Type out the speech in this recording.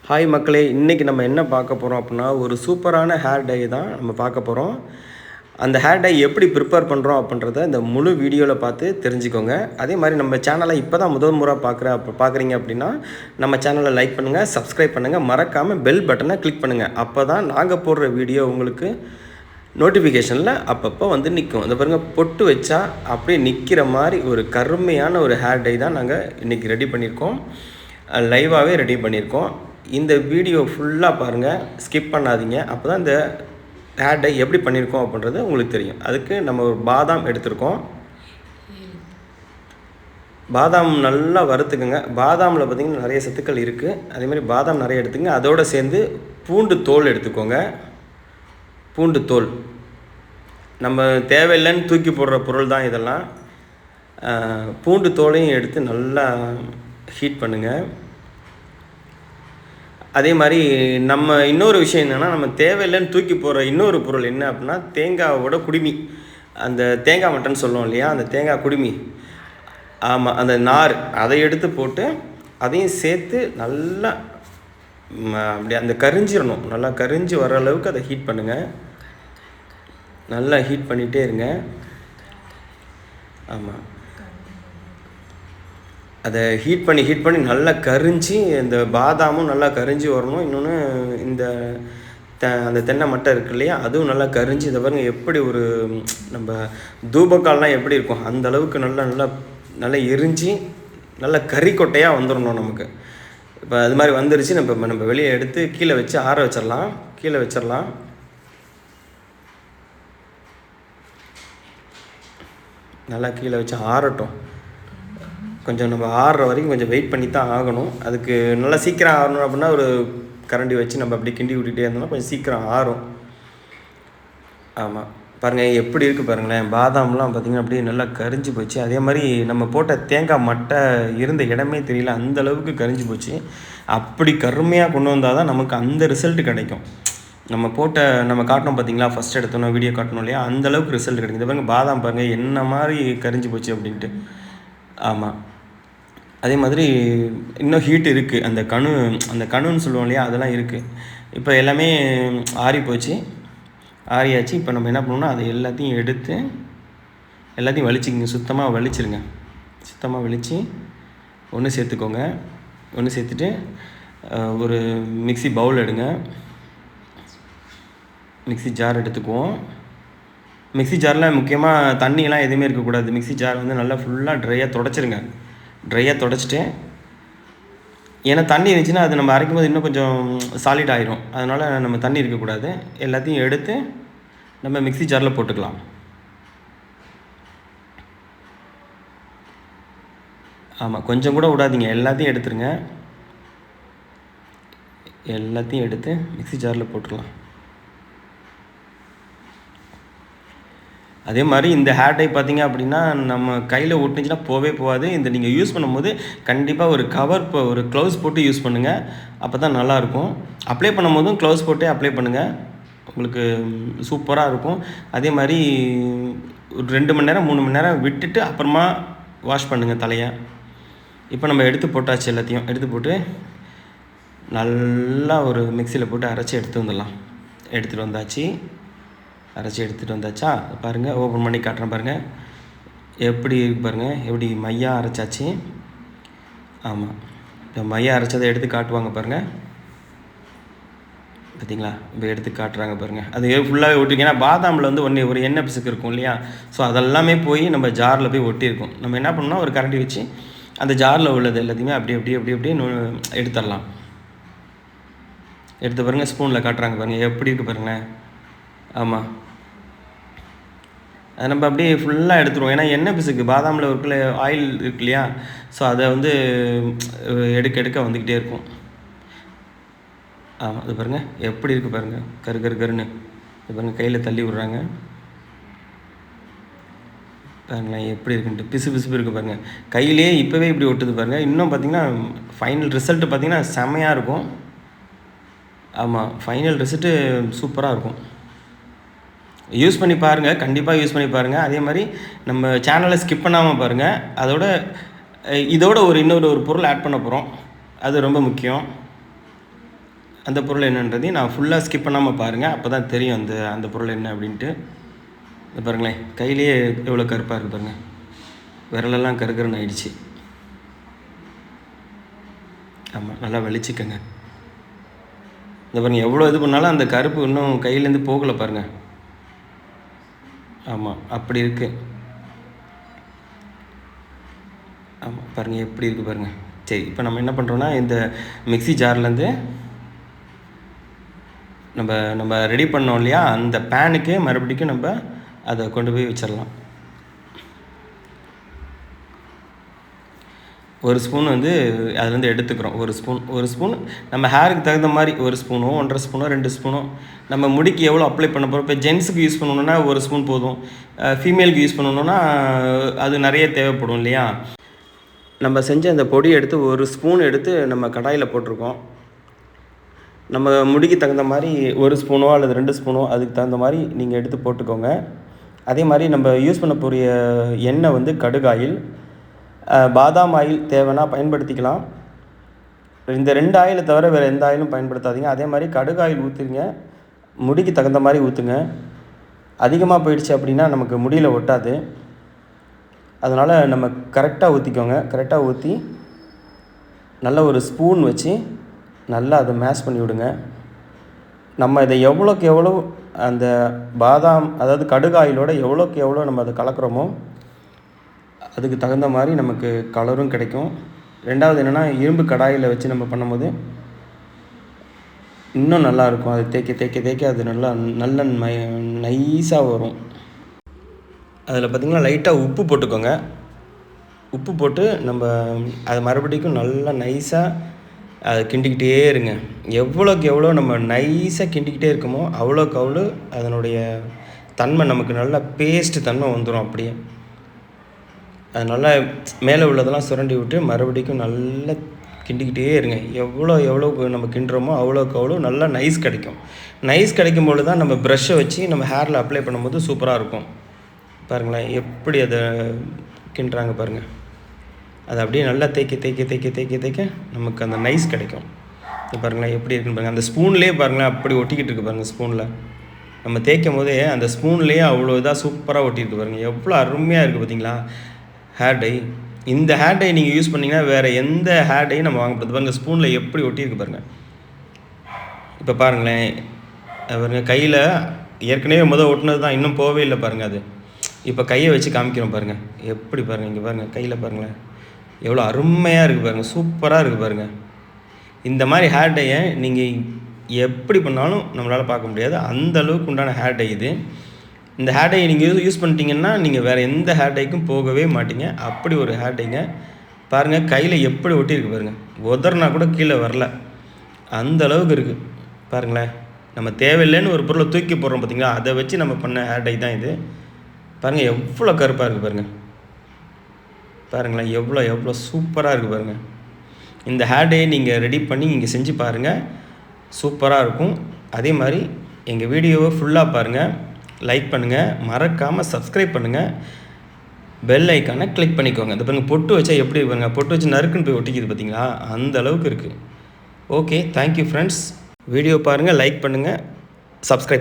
Hi மக்களே, இன்றைக்கி நம்ம என்ன பார்க்க போகிறோம் அப்படின்னா, ஒரு சூப்பரான ஹேர் டை தான் நம்ம பார்க்க போகிறோம். அந்த ஹேர் டை எப்படி ப்ரிப்பேர் பண்ணுறோம் அப்படின்றத இந்த முழு வீடியோவில் பார்த்து தெரிஞ்சுக்கோங்க. அதே மாதிரி நம்ம சேனலை இப்போ தான் முதல் முறை பார்க்குறீங்க அப்படின்னா, நம்ம சேனலை லைக் பண்ணுங்கள், சப்ஸ்கிரைப் பண்ணுங்கள், மறக்காமல் பெல் பட்டனை கிளிக் பண்ணுங்கள். அப்போ தான் நாங்கள் போடுற வீடியோ உங்களுக்கு நோட்டிஃபிகேஷனில் அப்பப்போ வந்து நிற்கும். இந்த பாருங்கள், பொட்டு வச்சா அப்படியே நிற்கிற மாதிரி ஒரு கருமையான ஒரு ஹேர் டை தான் நாங்கள் இன்றைக்கி ரெடி பண்ணியிருக்கோம். லைவாகவே ரெடி பண்ணியிருக்கோம். இந்த வீடியோ ஃபுல்லாக பாருங்கள், ஸ்கிப் பண்ணாதீங்க. அப்போ தான் இந்த ஹேர் டை எப்படி பண்ணியிருக்கோம் அப்படின்றது உங்களுக்கு தெரியும். அதுக்கு நம்ம ஒரு பாதாம் எடுத்திருக்கோம். பாதாம் நல்லா வறுத்துக்குங்க. பாதாமில் பார்த்திங்கன்னா நிறைய சத்துக்கள் இருக்குது. அதேமாதிரி பாதாம் நிறைய எடுத்துக்கங்க. அதோடு சேர்ந்து பூண்டு தோல் எடுத்துக்கோங்க. பூண்டு தோல் நம்ம தேவையில்லைன்னு தூக்கி போடுற பொருள் தான் இதெல்லாம். பூண்டு தோலையும் எடுத்து நல்லா ஹீட் பண்ணுங்கள். அதே மாதிரி நம்ம இன்னொரு விஷயம் என்னென்னா, நம்ம தேவையில்லைன்னு தூக்கி போடுற இன்னொரு பொருள் என்ன அப்படின்னா, தேங்காவோட குடுமி. அந்த தேங்காய் மட்டைன்னு சொல்லுவோம் இல்லையா, அந்த தேங்காய் குடுமி. ஆமாம், அந்த நார் அதை எடுத்து போட்டு அதையும் சேர்த்து நல்லா அப்படி அந்த கரிஞ்சிடணும். நல்லா கரிஞ்சு வர அளவுக்கு அதை ஹீட் பண்ணுங்கள். நல்லா ஹீட் பண்ணிகிட்டே இருங்க. ஆமாம், அதை ஹீட் பண்ணி நல்லா கரிஞ்சு, இந்த பாதாமும் நல்லா கரிஞ்சு வரணும். இன்னொன்று இந்த அந்த தென்னை மட்டை இருக்குது இல்லையா, அதுவும் நல்லா கரிஞ்சு. இதை பாருங்கள், எப்படி ஒரு நம்ம தூபக்கால்லாம் எப்படி இருக்கும் அந்த அளவுக்கு நல்லா நல்லா நல்லா எரிஞ்சு நல்லா கறிக்கொட்டையாக வந்துடணும் நமக்கு. இப்போ அது மாதிரி வந்துருச்சு. நம்ம வெளியே எடுத்து கீழே வச்சு ஆற வச்சிடலாம். நல்லா கீழே வச்சு ஆறட்டும். கொஞ்சம் நம்ம ஆறுற வரைக்கும் கொஞ்சம் வெயிட் பண்ணி தான் ஆகணும். அதுக்கு நல்லா சீக்கிரம் ஆறணும் அப்படின்னா ஒரு கரண்டி வச்சு நம்ம அப்படி கிண்டி விட்டுகிட்டே இருந்தோம்னா கொஞ்சம் சீக்கிரம் ஆறும். ஆமாம், பாருங்கள் எப்படி இருக்குது பாருங்களேன். பாதாம்லாம் பார்த்திங்கன்னா அப்படியே நல்லா கரிஞ்சு போச்சு. அதே மாதிரி நம்ம போட்ட தேங்காய் மட்டை இருந்த இடமே தெரியல, அந்த அளவுக்கு கரிஞ்சு போச்சு. அப்படி கருமையாக கொண்டு வந்தால் தான் நமக்கு அந்த ரிசல்ட் கிடைக்கும். நம்ம காட்டணும் பார்த்திங்களா, ஃபஸ்ட் எடுத்தோன்னா வீடியோ காட்டணும் இல்லையா, அந்தளவுக்கு ரிசல்ட் கிடைக்கும். பாருங்கள், பாதாம் பாருங்கள் என்ன மாதிரி கரிஞ்சு போச்சு அப்படின்ட்டு. ஆமாம், அதே மாதிரி இன்னும் ஹீட் இருக்குது. அந்த கணுன்னு சொல்லுவோம் இல்லையா, அதெல்லாம் இருக்குது. இப்போ எல்லாமே ஆறியாச்சு. இப்போ நம்ம என்ன பண்ணணும்னா, அதை எல்லாத்தையும் எடுத்து எல்லாத்தையும் வலிச்சிக்கிங்க. சுத்தமாக வலித்து ஒன்று சேர்த்துக்கோங்க. ஒன்று சேர்த்துட்டு ஒரு மிக்ஸி பவுல் எடுங்க. மிக்ஸி ஜார் எடுத்துக்குவோம். மிக்ஸி ஜாரில் முக்கியமாக தண்ணியெல்லாம் எதுவுமே இருக்கக்கூடாது. மிக்ஸி ஜார் வந்து நல்லா ஃபுல்லாக ட்ரையாக தொடச்சிட்டு, ஏன்னா தண்ணி இருந்துச்சுன்னா அது நம்ம அரைக்கும் போது இன்னும் கொஞ்சம் சாலிட் ஆகிரும். அதனால் நம்ம தண்ணி இருக்கக்கூடாது. எல்லாத்தையும் எடுத்து நம்ம மிக்ஸி ஜாரில் போட்டுக்கலாம். ஆமாம், கொஞ்சம் கூட விடாதீங்க, எல்லாத்தையும் எடுத்துருங்க. எல்லாத்தையும் எடுத்து மிக்ஸி ஜாரில் போட்டுக்கலாம். அதே மாதிரி இந்த ஹேர் டை பார்த்திங்க அப்படின்னா, நம்ம கையில் ஒட்டுச்சுன்னா போகாது. இந்த நீங்கள் யூஸ் பண்ணும்போது கண்டிப்பாக ஒரு க்ளவுஸ் போட்டு யூஸ் பண்ணுங்கள். அப்போ தான் நல்லாயிருக்கும். அப்ளை பண்ணும்போதும் க்ளவுஸ் போட்டே அப்ளை பண்ணுங்கள், உங்களுக்கு சூப்பராக இருக்கும். அதே மாதிரி ஒரு 2 மணி நேரம் 3 மணி நேரம் விட்டுட்டு அப்புறமா வாஷ் பண்ணுங்கள் தலையை. இப்போ நம்ம எடுத்து போட்டாச்சு. எல்லாத்தையும் எடுத்து போட்டு நல்லா ஒரு மிக்சியில் போட்டு அரைச்சி எடுத்துகிட்டு வந்தாச்சா. பாருங்கள், ஓப்பன் பண்ணி காட்டுறேன் பாருங்கள், எப்படி இருக்கு பாருங்கள். எப்படி மையாக அரைச்சாச்சு. ஆமாம், இந்த மையாக அரைச்சதை எடுத்து காட்டுவாங்க பாருங்கள். பார்த்தீங்களா, இப்போ எடுத்து காட்டுறாங்க பாருங்கள். அது ஃபுல்லாகவே ஒட்டிருக்கேன். ஏன்னா பாதாமில் வந்து ஒரு எண்ணெய் பிசுக்கு இருக்கும் இல்லையா, ஸோ அதெல்லாமே போய் நம்ம ஜாரில் போய் ஒட்டியிருக்கும். நம்ம என்ன பண்ணோம்னா, ஒரு கரண்டி வச்சு அந்த ஜாரில் உள்ளது எல்லாத்தையுமே அப்படியே எடுத்துடலாம். எடுத்து பாருங்கள், ஸ்பூனில் காட்டுறாங்க பாருங்கள், எப்படி இருக்குது பாருங்களேன். ஆமாம், அதை நம்ம அப்படியே ஃபுல்லாக எடுத்துருவோம். ஏன்னா எண்ணெய் பிசுக்கு பாதாமில் இருக்கிற ஆயில் இருக்கு இல்லையா, ஸோ அதை வந்து எடுக்க வந்துக்கிட்டே இருக்கும். ஆமாம், அது பாருங்கள் எப்படி இருக்குது பாருங்கள், கருன்னு. இது பாருங்கள், கையில் தள்ளி விட்றாங்க பாருங்களேன், எப்படி இருக்குன்ட்டு பிசு இருக்குது பாருங்கள். கையிலே இப்போவே இப்படி ஒட்டுது பாருங்கள். இன்னும் பார்த்திங்கன்னா ஃபைனல் ரிசல்ட்டு பார்த்திங்கன்னா செம்மையாக இருக்கும். ஆமாம், ஃபைனல் ரிசல்ட்டு சூப்பராக இருக்கும். யூஸ் பண்ணி பாருங்கள், கண்டிப்பாக யூஸ் பண்ணி பாருங்கள். அதே மாதிரி நம்ம சேனலை ஸ்கிப் பண்ணாமல் பாருங்கள். இதோட இன்னொரு பொருள் ஆட் பண்ண போகிறோம், அது ரொம்ப முக்கியம். அந்த பொருள் என்னன்றதையும் நான் ஃபுல்லாக ஸ்கிப் பண்ணாமல் பாருங்கள். அப்போ தான் தெரியும் அந்த பொருள் என்ன அப்படின்ட்டு. இது பாருங்களேன், கையிலேயே எவ்வளோ கருப்பாக இருக்குது பாருங்கள். விரலெல்லாம் கருகருன்னு ஆயிடுச்சு. ஆமாம், நல்லா வெளிச்சிக்கங்க. இந்த பாருங்கள், எவ்வளோ இது பண்ணாலும் அந்த கருப்பு இன்னும் கையிலேருந்து போகலை பாருங்கள். ஆமாம், அப்படி இருக்குது. ஆமாம், பாருங்கள் எப்படி இருக்குது பாருங்கள். சரி, இப்போ நம்ம என்ன பண்ணுறோன்னா, இந்த மிக்ஸி ஜார்லேருந்து நம்ம ரெடி பண்ணோம் இல்லையா, அந்த பேனுக்கு மறுபடிக்கும் நம்ம அதை கொண்டு போய் வச்சிடலாம். 1 ஸ்பூன் வந்து அதுலேருந்து எடுத்துக்கிறோம். 1 ஸ்பூன் நம்ம ஹேருக்கு தகுந்த மாதிரி 1 ஸ்பூனோ 1.5 ஸ்பூனோ 2 ஸ்பூனோ நம்ம முடிக்கு எவ்வளோ அப்ளை பண்ண போகிறோம். இப்போ ஜென்ஸுக்கு யூஸ் பண்ணணுன்னா 1 ஸ்பூன் போதும். ஃபீமேலுக்கு யூஸ் பண்ணணுன்னா அது நிறைய தேவைப்படும் இல்லையா. நம்ம செஞ்ச அந்த பொடி எடுத்து 1 ஸ்பூன் எடுத்து நம்ம கடாயில் போட்டிருக்கோம். நம்ம முடிக்கு தகுந்த மாதிரி 1 ஸ்பூனோ அல்லது 2 ஸ்பூனோ அதுக்கு தகுந்த மாதிரி நீங்கள் எடுத்து போட்டுக்கோங்க. அதே மாதிரி நம்ம யூஸ் பண்ண போகிற எண்ணெய் வந்து கடுகாயில், பாதாம் ஆயில் தேவைன்னா பயன்படுத்திக்கலாம். இந்த 2 ஆயிலை தவிர வேறு எந்த ஆயிலும் பயன்படுத்தாதீங்க. அதே மாதிரி கடுகாயில் ஊற்றுங்க, முடிக்கு தகுந்த மாதிரி ஊற்றுங்க. அதிகமாக போயிடுச்சு அப்படின்னா நமக்கு முடியில் ஒட்டாது. அதனால் நம்ம கரெக்டாக ஊற்றிக்கோங்க. கரெக்டாக ஊற்றி நல்ல ஒரு ஸ்பூன் வச்சு நல்லா அதை மேஷ் பண்ணி விடுங்க. நம்ம இதை எவ்வளோக்கு எவ்வளோ அந்த பாதாம், அதாவது கடுகாயிலோட எவ்வளோக்கு எவ்வளோ நம்ம அதை கலக்கிறோமோ அதுக்கு தகுந்த மாதிரி நமக்கு கலரும் கிடைக்கும். 2வது என்னென்னா, இரும்பு கடாயில் வச்சு நம்ம பண்ணும்போது இன்னும் நல்லாயிருக்கும். அது தேய்க்க அது நல்ல நைஸாக வரும். அதில் பார்த்திங்கன்னா லைட்டாக உப்பு போட்டுக்கோங்க. உப்பு போட்டு நம்ம அதை மறுபடிக்கும் நல்லா நைஸாக அதை கிண்டிக்கிட்டே இருங்க. எவ்வளோக்கு எவ்வளோ நம்ம நைஸாக கிண்டிக்கிட்டே இருக்கோமோ அவ்வளோக்கு அவ்வளோ அதனுடைய தன்மை நமக்கு நல்லா பேஸ்ட் தன்மை வந்துடும். அப்படியே அது நல்லா மேலே உள்ளதெல்லாம் சுரண்டி விட்டு மறுபடிக்கும் நல்லா கிண்டிக்கிட்டே இருங்க. எவ்வளோ நம்ம கிண்டுறோமோ அவ்வளோக்கு அவ்வளோ நல்லா நைஸ் கிடைக்கும். நைஸ் கிடைக்கும்போது தான் நம்ம ப்ரஷ்ஷை வச்சு நம்ம ஹேரில் அப்ளை பண்ணும்போது சூப்பராக இருக்கும். பாருங்களேன் எப்படி அதை கிண்டுறாங்க பாருங்கள். அது அப்படியே நல்லா தேய்க்க நமக்கு அந்த நைஸ் கிடைக்கும். பாருங்களேன் எப்படி இருக்குன்னு பாருங்கள். அந்த ஸ்பூன்லேயே பாருங்களேன் அப்படி ஒட்டிக்கிட்டு இருக்குது பாருங்கள். ஸ்பூனில் நம்ம தேய்க்கும் போதே அந்த ஸ்பூன்லேயே அவ்வளோ இதாக சூப்பராக ஒட்டியிருக்கு பாருங்கள். எவ்வளோ அருமையாக இருக்குது பார்த்தீங்களா ஹேர் டை. இந்த ஹேர் டை நீங்கள் யூஸ் பண்ணிங்கன்னா வேறு எந்த ஹேர் டையும் நம்ம வாங்கப்படுது பாருங்கள். ஸ்பூனில் எப்படி ஒட்டியிருக்கு பாருங்கள். இப்போ பாருங்களேன் பாருங்கள், கையில் ஏற்கனவே ஒட்டினது தான், இன்னும் போகவே இல்லை பாருங்கள். அது இப்போ கையை வச்சு காமிக்கிறோம் பாருங்கள். எப்படி பாருங்கள், இங்கே பாருங்கள் கையில் பாருங்களேன் எவ்வளோ அருமையாக இருக்குது பாருங்கள். சூப்பராக இருக்குது பாருங்கள். இந்த மாதிரி ஹேர் டையை நீங்கள் எப்படி பண்ணாலும் நம்மளால் பார்க்க முடியாது. அந்த அளவுக்கு உண்டான ஹேர் டை இது. இந்த ஹேர் டையை நீங்கள் யூஸ் பண்ணிட்டீங்கன்னா நீங்கள் வேறு எந்த ஹேர் டைக்கும் போகவே மாட்டீங்க. அப்படி ஒரு ஹேர் டைங்க பாருங்கள். கையில் எப்படி ஒட்டியிருக்கு பாருங்கள். உதறினா கூட கீழே வரல, அந்த அளவுக்கு இருக்குது பாருங்களேன். நம்ம தேவையில்லைன்னு ஒரு பொருளை தூக்கி போடுறோம் பார்த்தீங்களா, அதை வச்சு நம்ம பண்ண ஹேர் டை தான் இது. பாருங்கள் எவ்வளோ கருப்பாக இருக்குது பாருங்கள். பாருங்களேன் எவ்வளோ சூப்பராக இருக்குது பாருங்கள். இந்த ஹேர் டையை நீங்கள் ரெடி பண்ணி இங்கே செஞ்சு பாருங்கள், சூப்பராக இருக்கும். அதே மாதிரி எங்கள் வீடியோவை ஃபுல்லாக பாருங்கள், லைக் பண்ணுங்கள், மறக்காமல் சப்ஸ்கிரைப் பண்ணுங்கள், பெல் ஐக்கானை கிளிக் பண்ணிக்கோங்க. இந்த பாருங்கள் பொட்டு வச்சா எப்படி பாருங்கள், பொட்டு வச்சு நறுக்குன்னு போய் ஒட்டிக்கிது பார்த்தீங்களா, அந்த அளவுக்கு இருக்குது. Okay, thank you friends. வீடியோ பாருங்கள், லைக் பண்ணுங்கள், சப்ஸ்கிரைப்